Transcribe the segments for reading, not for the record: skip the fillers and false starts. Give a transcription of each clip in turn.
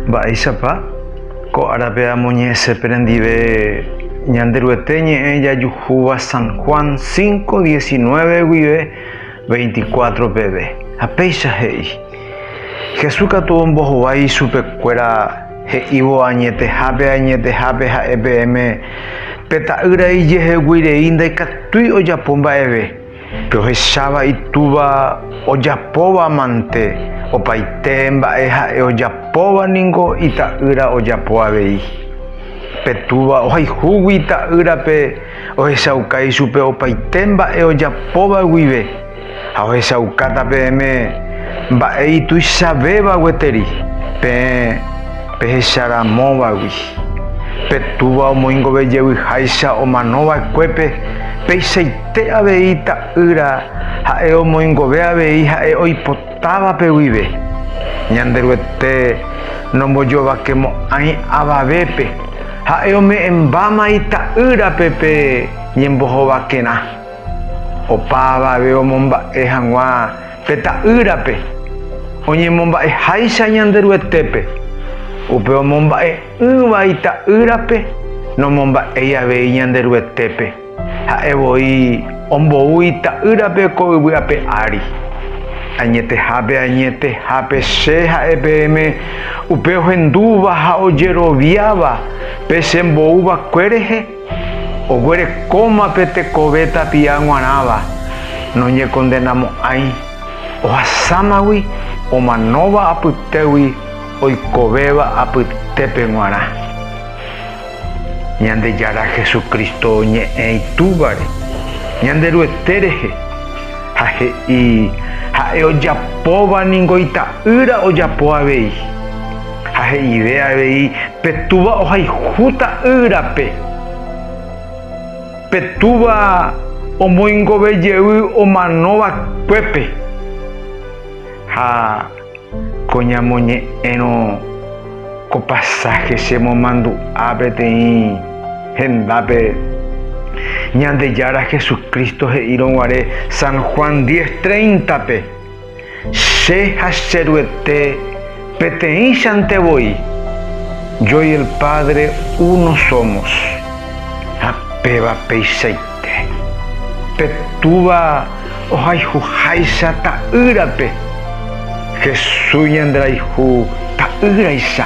Mba'éichapa ko árape amoñe'ẽse perendive ñanderuete jajuhúva San Juan 5:19 guive 24 peve. Apéicha he'i Jesús katu ombohovái chupekuéra he'ívo añetehápe ha'e pe ta'ýra ijeheguirei ndaikatúi ojapo mba'eve pe ohecháva itúva ojapóva mante opaite mba'e ha'e ojapóva niko ita'ýra ojapo avei petúva ohayhúgui ita'ýrape ohechaukái chupe opaite mba'e ojapóva guive ha ohechaukáta peẽme mba'e ituichavéva gueteri pehecharamóvagui petúva omoingovejeyvyháicha omanova'ekuépe peichaite avei ta'ýra ha'e omoingove avei ha'e oipotávape guive ñanderuete nombojovakemo'ãi avavépe ha'e ome'ẽmbáma ita'ýrape pe ñembohovakerã opa avave omomba'e hag̃ua pe ta'ýrape oñemomba'eháicha ñanderuetépe upe omomba'e'ỹva ita'ýrape nomomba'éi avei ñanderuetépe ha'evoi ombou ita'ýrape ko yvy'ape ári añetehápe che ha'e peẽme upe ohendúva ha ojeroviáva pe che mbouva'ekuérehe oguerekóma pe tekove tapia g̃uarãva noñekondenamo'ãi ohasámagui omanóva apytégui oikovéva apytépe g̃uarã Ñandejára Jesucristo oñe'ẽ itúvare ñanderuete rehe ha he'i ha'e ojapóva niko ita'ýra ojapo avei ha he'ive avei petúva ohayhu ta'ýrape petúva omoingovejey omanova'ekuépe ha ko ñamoñe'ẽrõ ko pasaje chemomandu'a peteĩ hendápe Ñandejára Jesucristo he'írõguare San Juan 10:30pe che ha cheruete peteĩ chantevoi yo y el Padre uno somos ha péva peichaite petúva ohayhuháicha ta'ýrape Jesús ñanderayhu ta'ýraicha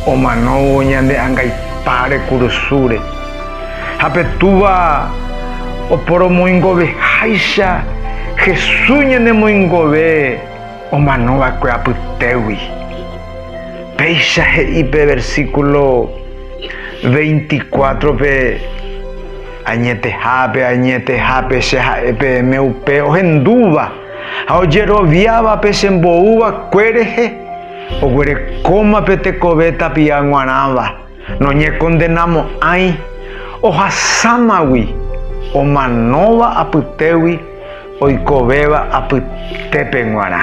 omanóvo ñande ãngaipáre kurusúre ha petúva oporomoingoveháicha Jesús ñanemoingove omanova'ekue apytégui péicha he'ipe versículo 24pe añetehápe che ha'e peẽme upe ohendúva ha ojeroviáva pe che mbouva'ekuérehe oguerekóma pe tekove tapia g̃uarãva noñekondenamo'ãi ohasámagui omanóva apytégui oikovéva apytépe g̃uarã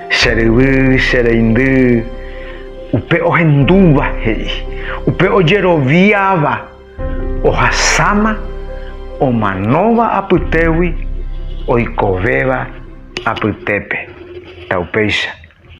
cheryvy chereindy upe ohendúva he'i upe ojeroviáva ohasáma omanóva apytégui oikovéva apytépe. Taupéicha.